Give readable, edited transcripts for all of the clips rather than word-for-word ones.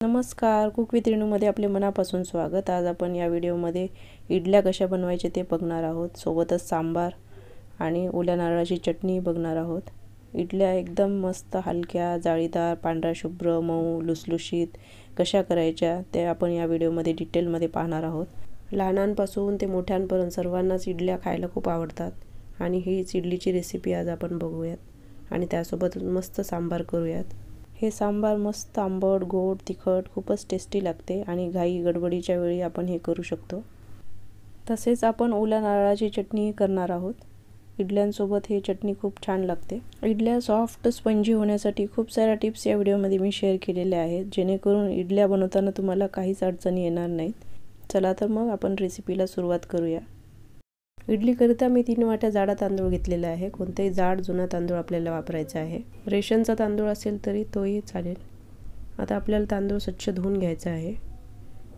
नमस्कार, cook with रेणूमध्ये आपले मनापासून स्वागत। आज आपण या व्हिडिओमध्ये इडल्या कशा बनवायचे ते बघणार आहोत। सोबतच सांबार आणि ओल्या नारळाची चटणी बघणार आहोत। इडल्या एकदम मस्त हलक्या, जाळीदार, पांढरा शुभ्र, मऊ, लुसलुशीत कशा करायच्या ते आपण या व्हिडिओमध्ये डिटेलमध्ये पाहणार आहोत। लहानांपासून ते मोठ्यांपर्यंत सर्वांनाच इडल्या खायला खूप आवडतात आणि हीच इडलीची रेसिपी आज आपण बघूयात आणि त्यासोबत मस्त सांबार करूयात। हे सांबार मस्त आंबट, गोड, तिखट खूपच टेस्टी लागते आणि घाई गडबडीच्या वेळी आपण हे करू शकतो। तसेच आपण ओल्या नारळाची चटणी करणार आहोत। इडल्यांसोबत हे चटणी खूप छान लागते। इडल्या सॉफ्ट स्पंजी होण्यासाठी खूप साऱ्या टिप्स या व्हिडिओमध्ये मी शेअर केलेल्या आहेत, जेणेकरून इडल्या बनवताना तुम्हाला काहीच अडचणी येणार नाहीत। चला तर मग आपण रेसिपीला सुरुवात करूया। इडलीकरिता मी 3 वाट्या जाडा तांदूळ घेतलेला आहे। कोणताही जाड जुना तांदूळ आपल्याला वापरायचा आहे। रेशनचा तांदूळ असेल तरी तोही चालेल। आता आपल्याला तांदूळ स्वच्छ धुवून घ्यायचा आहे।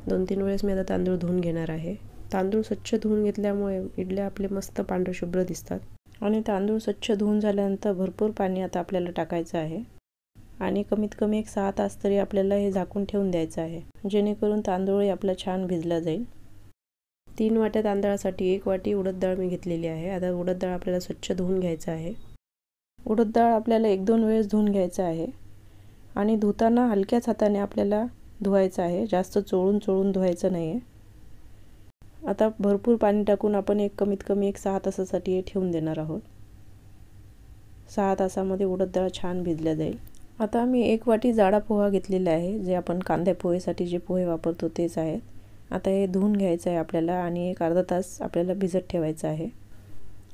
2-3 वेळेस मी आता तांदूळ धुवून घेणार आहे। तांदूळ स्वच्छ धुवून घेतल्यामुळे इडल्या आपले मस्त पांढरे शुभ्र दिसतात। आणि तांदूळ स्वच्छ धुवून झाल्यानंतर भरपूर पाणी आता आपल्याला टाकायचं आहे आणि कमीत कमी 6 तास तरी आपल्याला हे झाकून ठेवून द्यायचं आहे, जेणेकरून तांदूळ आपला छान भिजला जाईल। 3 वाट्या तांदळासाठी 1 वाटी उडद डाळ मी घेतलेली आहे। आता उडद डाळ आपल्याला स्वच्छ धुवून घ्यायचं आहे। उडद डाळ आपल्याला 1-2 वेळेस धुवून घ्यायचं आहे आणि धुताना हलक्याच हाताने आपल्याला धुवायचं आहे, जास्त चोळून धुवायचं नाही आहे। आता भरपूर पाणी टाकून आपण कमीत कमी 6 तासासाठी हे ठेवून देणार आहोत। 6 तासामध्ये उडद डाळ छान भिजल्या जाईल। आता मी 1 वाटी जाडा पोहा घेतलेला आहे, जे आपण कांद्या पोहेसाठी जे पोहे वापरतो तेच आहेत। आता हे धुवून घ्यायचं आहे आपल्याला आणि अर्धा तास आपल्याला भिजत ठेवायचं आहे।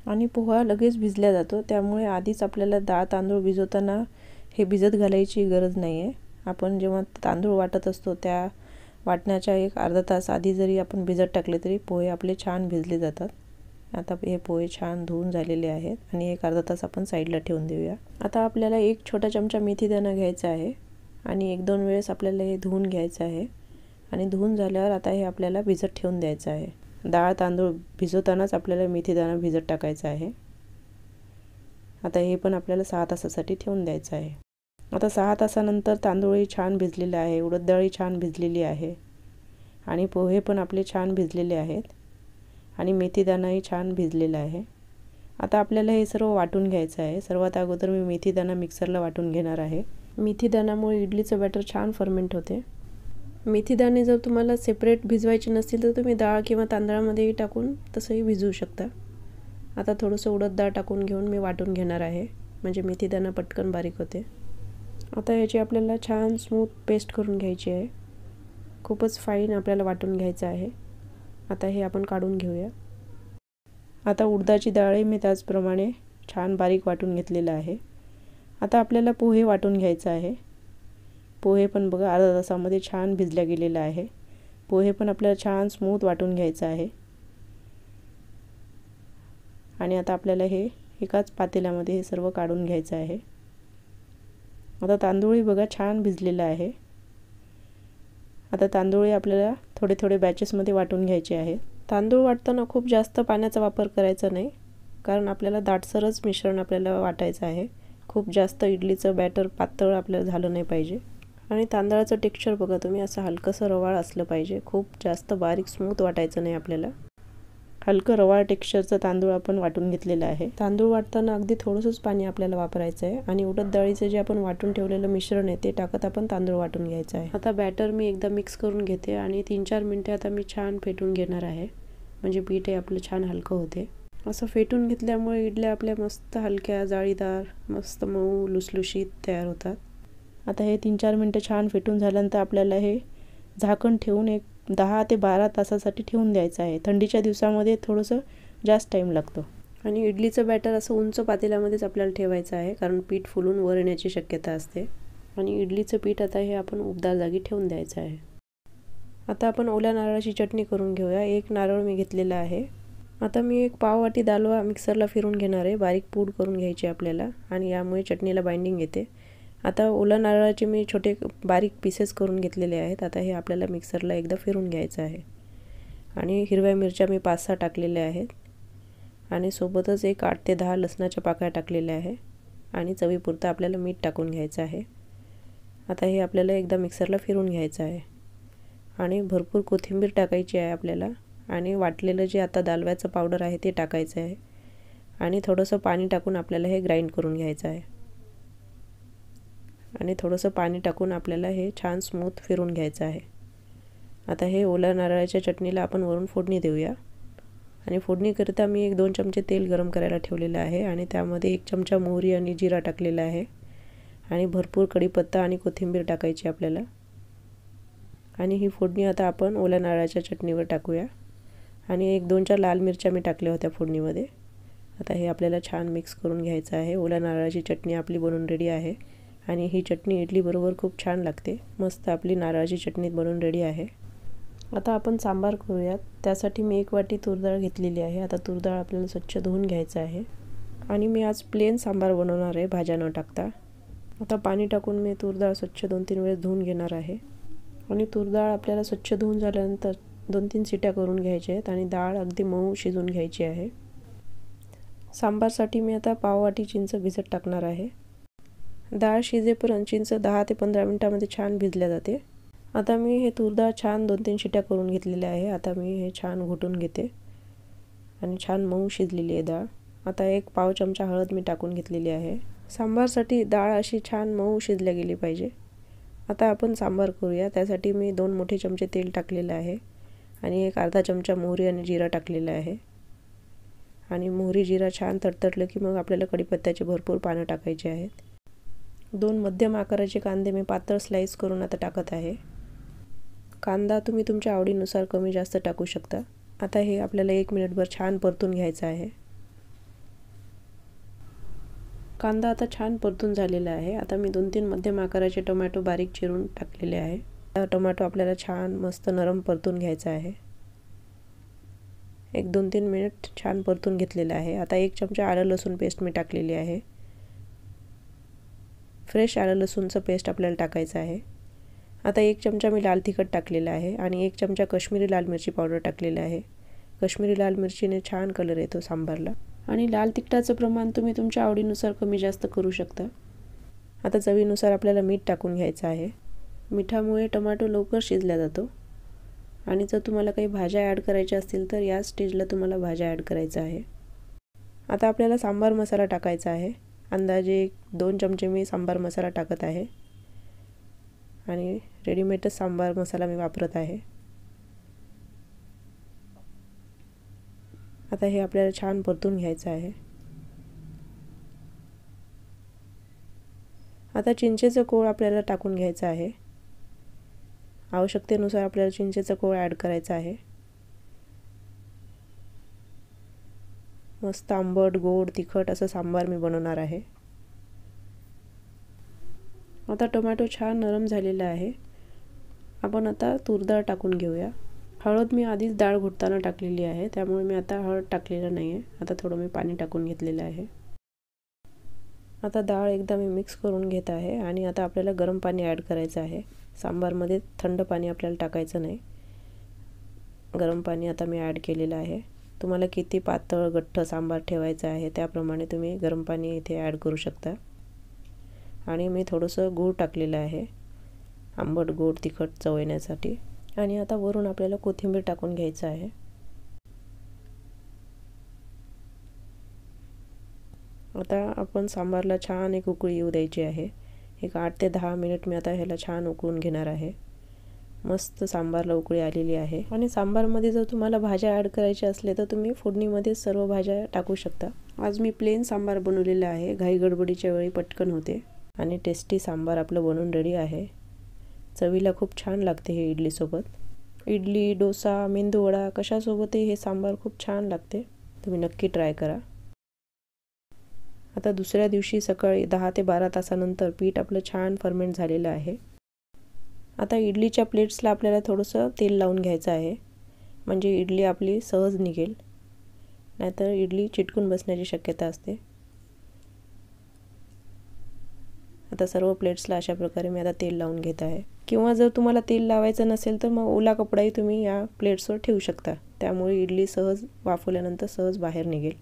आणि पोहा लगेच भिजला जातो, त्यामुळे आधीच आपल्याला डाळ तांदूळ भिजवताना हे भिजत घालायची गरज नाही आहे। आपण जेव्हा तांदूळ वाटत असतो त्या वाटण्याच्या अर्धा तास आधी जरी आपण भिजत टाकले तरी पोहे आपले छान भिजले जातात। आता हे पोहे छान धुवून झालेले आहेत आणि अर्धा तास आपण साईडला ठेवून देऊया। आता आपल्याला 1 छोटा चमचा मेथी दाणा घ्यायचा आहे आणि 1-2 वेळेस आपल्याला हे धुवून घ्यायचं आहे आणि धुवून झाल्यावर आता हे आपल्याला भिजत ठेवून द्यायचं आहे। डाळ तांदूळ भिजवतानाच आपल्याला मेथी दाणा भिजत टाकायचा आहे। आता हे पण आपल्याला 6 तासासाठी ठेवून द्यायचं आहे। आता 6 तासानंतर तांदूळही छान भिजलेले आहे, उडद डाळही छान भिजलेली आहे आणि पोहे पण आपले छान भिजलेले आहेत आणि मेथी दाणाही छान भिजलेला आहे। आता आपल्याला हे सर्व वाटून घ्यायचं आहे। सर्वात अगोदर मी मेथी दाणा मिक्सरला वाटून घेणार आहे। मेथी दाण्यामुळे इडलीचं बॅटर छान फर्मेंट होते। मेथी दाणे जर तुम्हाला सेपरेट भिजवायचे नसतील तर तुम्ही डाळ किंवा तांदळामध्येही टाकून तसंही भिजवू शकता। आता थोडंसं उडद डाळ टाकून घेऊन मी वाटून घेणार आहे, म्हणजे मेथी दाणा पटकन बारीक होते। आता याची आपल्याला छान स्मूथ पेस्ट करून घ्यायची आहे। खूपच फाईन आपल्याला वाटून घ्यायचं आहे। आता हे आपण काढून घेऊया। आता उडदाची डाळही मी त्याचप्रमाणे छान बारीक वाटून घेतलेलं आहे। आता आपल्याला पोहे वाटून घ्यायचं आहे। पोहे पण बघा अर्धा तासामध्ये छान भिजल्या गेलेलं आहे। पोहे पण आपल्याला छान स्मूथ वाटून घ्यायचं आहे आणि आता आपल्याला हे एकाच पातेल्यामध्ये हे सर्व काढून घ्यायचं आहे। आता तांदूळही बघा छान भिजलेला आहे। आता तांदूळही आपल्याला थोडे थोडे बॅचेसमध्ये वाटून घ्यायचे आहे। तांदूळ वाटताना खूप जास्त पाण्याचा वापर करायचा नाही, कारण आपल्याला दाटसरच मिश्रण आपल्याला वाटायचं आहे। खूप जास्त इडलीचं बॅटर पातळ आपल्याला झालं नाही पाहिजे आणि तांदळाचं टेक्स्चर बघा तुम्ही असं हलकंसं रवाळ असलं पाहिजे। खूप जास्त बारीक स्मूथ वाटायचं नाही आपल्याला। हलकं रवाळ टेक्स्चरचं तांदूळ आपण वाटून घेतलेलं आहे। तांदूळ वाटताना अगदी थोडंसंच पाणी आपल्याला वापरायचं आहे आणि उडद डाळीचं जे आपण वाटून ठेवलेलं मिश्रण आहे ते टाकत आपण तांदूळ वाटून घ्यायचं आहे। आता बॅटर मी एकदा मिक्स करून घेते आणि 3-4 मिनिटे आता मी छान फेटून घेणार आहे, म्हणजे पीठ हे आपलं छान हलकं होते। असं फेटून घेतल्यामुळे इडल्या आपल्या मस्त हलक्या, जाळीदार, मस्त मऊ, लुसलुशीत तयार होतात। आता हे 3-4 मिनिटं छान फेटून झाल्यानंतर आपल्याला हे झाकण ठेवून 10 ते 12 तासासाठी ठेवून द्यायचं आहे। थंडीच्या दिवसामध्ये थोडंसं जास्त टाईम लागतो आणि इडलीचं बॅटर असं उंच पातेल्यामध्येच आपल्याला ठेवायचं आहे, कारण पीठ फुलून वर येण्याची शक्यता असते आणि इडलीचं पीठ आता हे आपण उबदार जागी ठेवून द्यायचं आहे। आता आपण ओल्या नारळाची चटणी करून घेऊया। 1 नारळ मी घेतलेला आहे। आता मी 1 पाव वाटी दालवा मिक्सरला फिरून घेणार आहे। बारीक पूड करून घ्यायची आपल्याला आणि यामुळे चटणीला बाइंडिंग येते। आता ओल्या नारळाचे मी छोटे बारीक पीसेस करून घेतलेले आहेत। आता हे आपल्याला मिक्सरला एकदा फिरून घ्यायचं आहे आणि हिरव्या मिरच्या मी 5-6 टाकलेल्या आहेत आणि सोबतच 8 ते 10 लसणाच्या पाकळ्या टाकलेल्या आहे आणि चवीपुरतं आपल्याला मीठ टाकून घ्यायचं आहे आता हे आपल्याला एकदा मिक्सरला फिरून घ्यायचं आहे आणि भरपूर कोथिंबीर टाकायची आहे आपल्याला आणि वाटलेलं जे आता दालव्याचं पावडर आहे ते टाकायचं आहे आणि थोडंसं पाणी टाकून आपल्याला हे ग्राइंड करून घ्यायचं आहे आणि थोडंसं पाणी टाकून आपल्याला हे छान स्मूथ फिरून घ्यायचं आहे। आता हे ओल्या नारळाच्या चटणीला आपण वरून फोडणी देऊया आणि फोडणीकरिता मी 1-2 चमचे तेल गरम करायला ठेवलेलं आहे आणि त्यामध्ये 1 चमचा मोहरी आणि जिरा टाकलेला आहे आणि भरपूर कढीपत्ता आणि कोथिंबीर टाकायची आपल्याला आणि ही फोडणी आता आपण ओल्या नारळाच्या चटणीवर टाकूया आणि 1-2-4 लाल मिरच्या मी टाकल्या होत्या फोडणीमध्ये। आता हे आपल्याला छान मिक्स करून घ्यायचं आहे। ओल्या नारळाची चटणी आपली बनवून रेडी आहे आणि ही चटणी इडली बरोबर खूप छान लागते। मस्त आपली नारळाची चटणी बनवून रेडी आहे। आता आपण सांबार करूयात। त्यासाठी मी 1 वाटी तूर डाळ घेतलेली आहे। आता तूर डाळ आपल्याला स्वच्छ धुवून घ्यायचं आहे आणि मी आज प्लेन सांबार बनवणार आहे भाज्या न टाकता। आता पाणी टाकून मी तूर डाळ स्वच्छ 2-3 वेळेस धुवून घेणार आहे आणि तूर डाळ आपल्याला स्वच्छ धुवून झाल्यानंतर 2-3 शिट्या करून घ्यायच्या आहेत आणि डाळ अगदी मऊ शिजून घ्यायची आहे। सांबारसाठी मी आता पाव वाटी चिंच भिजत टाकणार आहे। डाळ शिजेपर्यंत चिंच 10 ते 15 मिनिटांमध्ये छान भिजल्या जाते। आता मी हे तूर डाळ छान 2-3 शिट्या करून घेतलेल्या आहे। आता मी हे छान घोटून घेते आणि छान मऊ शिजलेली आहे डाळ। आता 1 पाव चमचा हळद मी टाकून घेतलेली आहे। सांबारसाठी डाळ अशी छान मऊ शिजल्या गेली पाहिजे। आता आपण सांबार करूया। त्यासाठी मी 2 मोठे चमचे तेल टाकलेले आहे आणि 1 अर्धा चमचा मोहरी आणि जिरा टाकलेला आहे आणि मोहरी जिरा छान तडतडलं की मग आपल्याला कढीपत्त्याचे भरपूर पानं टाकायचे आहेत। 2 मध्यम आकाराचे कांदे मी पातळ स्लाइस करून आता टाकत आहे। कांदा तुम्ही तुमच्या आवडीनुसार कमी जास्त टाकू शकता। आता हे आपल्याला 1 मिनिटभर छान परतून घ्यायचं आहे। कांदा आता छान परतून झालेला आहे। आता मी 2-3 मध्यम आकाराचे टोमॅटो बारीक चिरून टाकलेले आहे। हा टोमॅटो आपल्याला छान मस्त नरम परतून घ्यायचा आहे। 1-2-3 मिनिट छान परतून घेतलेला आहे। आता 1 चमचा आलं लसूण पेस्ट मी टाकलेली आहे। फ्रेश आलं लसूणचं पेस्ट आपल्याला टाकायचं आहे। आता 1 चमचा मी लाल तिखट टाकलेला आहे आणि 1 चमचा काश्मीरी लाल मिरची पावडर टाकलेली आहे। काश्मीरी लाल मिरचीने छान कलर येतो सांबारला आणि लाल तिखटाचं प्रमाण तुम्ही तुमच्या आवडीनुसार कमी जास्त करू शकता। आता चवीनुसार आपल्याला मीठ टाकून घ्यायचं आहे। मिठामुळे टोमॅटो लवकर शिजला जातो आणि जर तुम्हाला काही भाज्या ॲड करायच्या असतील तर या स्टेजला तुम्हाला भाज्या ॲड करायचं आहे। आता आपल्याला सांबार मसाला टाकायचा आहे। अंदाजे 2 चमचे मी सांबार मसाला टाकत आहे आणि रेडीमेडच सांबार मसाला मी वापरत आहे। आता हे आपल्याला छान परतून घ्यायचं आहे। आता चिंचेचं कोळ आपल्याला टाकून घ्यायचं आहे। आवश्यकतेनुसार आपल्याला चिंचेचं कोळ ॲड करायचा आहे। मस्त आंबट गोड तिखट असं सांबार मी बनवणार आहे। आता टोमॅटो छान नरम झालेला आहे। आपण आता तूर डाळ टाकून घेऊया। हळद मी आधीच डाळ घोटताना टाकलेली आहे, त्यामुळे मी आता हळद टाकलेलं नाही आहे। आता थोडं मी पाणी टाकून घेतलेलं आहे। आता डाळ एकदा मी मिक्स करून घेत आहे आणि आता आपल्याला गरम पाणी ॲड करायचं आहे। सांबारमध्ये थंड पाणी आपल्याला टाकायचं नाही। गरम पाणी आता मी ॲड केलेलं आहे। तुम्हाला किती पातळ घट्ट सांबार ठेवायचं आहे त्याप्रमाणे तुम्ही गरम पाणी इथे ॲड करू शकता आणि मी थोडंसं गूळ टाकलेलं आहे, आंबट गोड तिखट चव येण्यासाठी आणि आता वरून आपल्याला कोथिंबीर टाकून घ्यायचं आहे। आता आपण सांबारला छान एक उकळी येऊ द्यायची आहे। एक 8 ते 10 मिनिट मी आता ह्याला छान उकळून घेणार आहे। मस्त सांबारला उकळी आलेली आहे आणि सांबारमध्ये जर तुम्हाला भाज्या ॲड करायच्या असले तर तुम्ही फोडणीमध्ये सर्व भाज्या टाकू शकता। आज मी प्लेन सांबार बनवलेलं आहे। घाई गडबडीच्या वेळी पटकन होते आणि टेस्टी सांबार आपलं बनवून रेडी आहे। चवीला खूप छान लागते हे इडलीसोबत। इडली, डोसा, मेंदूवडा कशासोबतही हे सांबार खूप छान लागते। तुम्ही नक्की ट्राय करा। आता दुसऱ्या दिवशी सकाळी 10 ते 12 तासानंतर पीठ आपलं छान फर्मेंट झालेलं आहे। आता इडलीच्या प्लेट्सला आपल्याला थोडंसं तेल लावून घ्यायचं आहे, म्हणजे इडली आपली सहज निघेल, नाहीतर इडली चिटकून बसण्याची शक्यता असते। आता सर्व प्लेट्सला अशा प्रकारे मी आता तेल लावून घेत आहे, किंवा जर तुम्हाला तेल लावायचं नसेल तर मग ओला कपडाही तुम्ही या प्लेट्सवर ठेवू शकता, त्यामुळे इडली सहज वाफवल्यानंतर सहज बाहेर निघेल।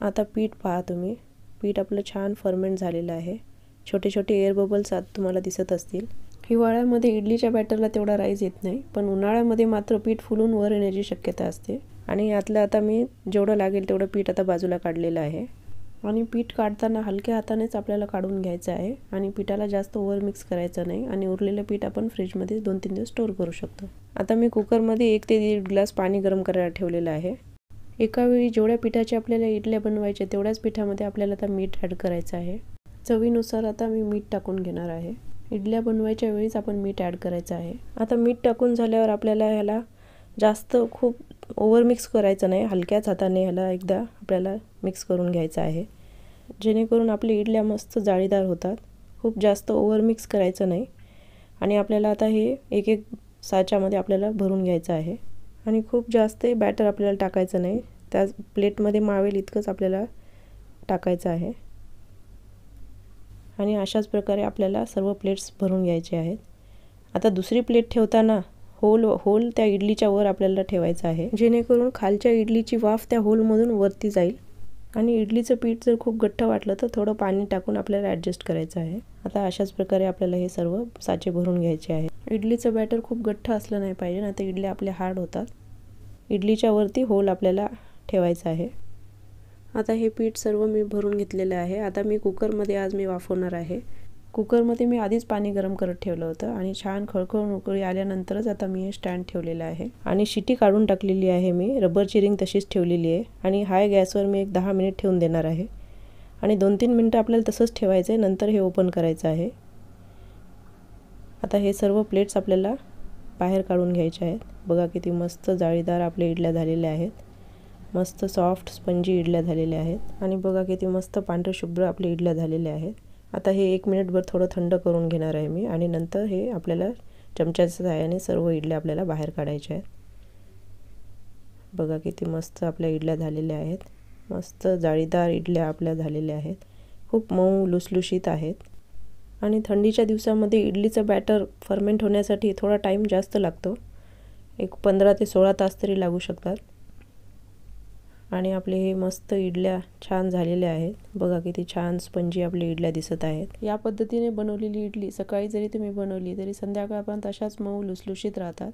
आता पीठ पहा तुम्ही, पीठ आपलं छान फर्मेंट झालेलं आहे छोटे छोटे एअर बबल्स आत तुम्हाला दिसत असतील. हिवाळ्यामध्ये इडलीच्या बॅटरला तेवढा राईज येत नाही, पण उन्हाळ्यामध्ये मात्र पीठ फुलून वर येण्याची शक्यता असते. आणि यातलं आता मी जेवढं लागेल तेवढं पीठ आता बाजूला काढलेलं आहे. आणि पीठ काढताना हलक्या हातानेच आपल्याला काढून घ्यायचं आहे आणि पिठाला जास्त ओव्हर मिक्स करायचं नाही. आणि उरलेलं पीठ आपण फ्रीजमध्ये 2-3 दिवस स्टोअर करू शकतो. आता मी कुकरमध्ये 1 ते 1.5 ग्लास पाणी गरम करायला ठेवलेलं आहे. एका वेळी जेवढ्या पिठाच्या आपल्याला इडल्या बनवायच्या तेवढ्याच पिठामध्ये आपल्याला आता मीठ ॲड करायचं आहे. चवीनुसार आता मी मीठ टाकून घेणार आहे. इडल्या बनवायच्या वेळीच आपण मीठ ॲड करायचं आहे. आता मीठ टाकून झाल्यावर आपल्याला ह्याला जास्त खूप ओव्हर मिक्स करायचं नाही. हलक्याच हाताने ह्याला एकदा आपल्याला मिक्स करून घ्यायचं आहे, जेणेकरून आपली इडल्या मस्त जाळीदार होतात. खूप जास्त ओव्हर मिक्स करायचं नाही. आणि आपल्याला आता हे एक एक साच्यामध्ये आपल्याला भरून घ्यायचं आहे. आणि खूप जास्त बॅटर आपल्याला टाकायचं नाही, त्या प्लेटमध्ये मावेल इतकंच आपल्याला टाकायचं आहे. आणि अशाच प्रकारे आपल्याला सर्व प्लेट्स भरून घ्यायचे आहेत. आता दुसरी प्लेट ठेवताना होल त्या इडलीच्या वर आपल्याला ठेवायचं आहे, जेणेकरून खालच्या इडलीची वाफ त्या होलमधून वरती जाईल. आणि इडलीचं पीठ जर खूप गठ्ठ वाटलं तर थोडं पाणी टाकून आपल्याला ॲडजस्ट करायचं आहे. आता अशाच प्रकारे आपल्याला हे सर्व साचे भरून घ्यायचे आहे. इडलीचं बॅटर खूप गठ्ठ असलं नाही पाहिजे, नाही तर इडल्या आपल्या हार्ड होतात. इडलीच्या वरती होल आपल्याला ठेवायचं आहे. आता हे पीठ सर्व मी भरून घेतलेलं आहे. आता मी कुकरमध्ये आज मी वाफवणार आहे. कुकरमध्ये मी आधीच पाणी गरम करत ठेवलं होतं आणि छान खळखळून उकळी आल्यानंतरच आता मी हे स्टँड ठेवलेलं आहे. आणि शिटी काढून टाकलेली आहे मी, रबरची रिंग तशीच ठेवलेली आहे. आणि हाय गॅसवर मी एक 10 मिनिट ठेवून देणार आहे. आणि 2-3 मिनटं आपल्याला तसंच ठेवायचं आहे, नंतर हे ओपन करायचं आहे. आता हे सर्व प्लेट्स आपल्याला बाहेर काढून घ्यायचे आहेत. बघा किती मस्त जाळीदार आपल्या इडल्या झालेल्या आहेत. मस्त सॉफ्ट स्पंजी इडल्या झालेल्या आहेत. आणि बघा किती मस्त पांढरे शुभ्र आपल्या इडल्या झालेल्या आहेत. आता हे 1 मिनिटभर थोडं थंड करून घेणार आहे मी. आणि नंतर हे आपल्याला चमच्याच्या सहाय्याने सर्व इडल्या आपल्याला बाहेर काढायच्या आहेत. बघा किती मस्त आपल्या इडल्या झालेल्या आहेत. मस्त जाळीदार इडल्या आपल्या झालेल्या आहेत. खूप मऊ लुसलुशीत आहेत. आणि थंडीच्या दिवसामध्ये इडलीचं बॅटर फर्मेंट होण्यासाठी थोडा टाईम जास्त लागतो. एक 15 ते 16 तास तरी लागू शकतात. आणि आपले हे मस्त इडल्या छान झालेल्या आहेत. बघा किती छान स्पंजी आपल्या इडल्या दिसत आहेत. या पद्धतीने बनवलेली इडली सकाळी जरी तुम्ही बनवली तरी संध्याकाळपर्यंत अशाच मऊ लुसलुशीत राहतात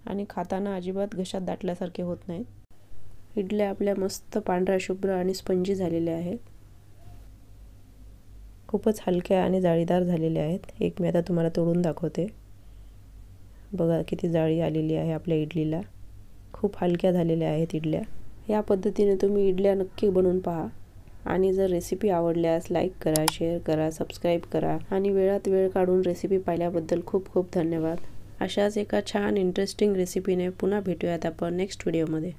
आणि खाताना अजिबात घशात दाटल्यासारखे होत नाहीत. इडल्या आपल्या मस्त पांढऱ्या शुभ्र आणि स्पंजी झालेल्या आहेत. खूपच हलक्या आणि जाळीदार झालेल्या आहेत. एक मी आता तुम्हाला तोडून दाखवते. बघा किती जाळी आलेली आहे आपल्या इडलीला. खूप हलक्या झालेल्या आहेत इडल्या. या पद्धतीने तुम्ही इडल्या नक्की बनवून पहा. आणि जर रेसिपी आवडल्यास लाईक करा, शेअर करा, सबस्क्राईब करा. आणि वेळात वेळ काढून रेसिपी पाहिल्याबद्दल खूप खूप धन्यवाद. अशाच एका छान इंटरेस्टिंग रेसिपीने पुन्हा भेटूयात आपण नेक्स्ट व्हिडिओमध्ये.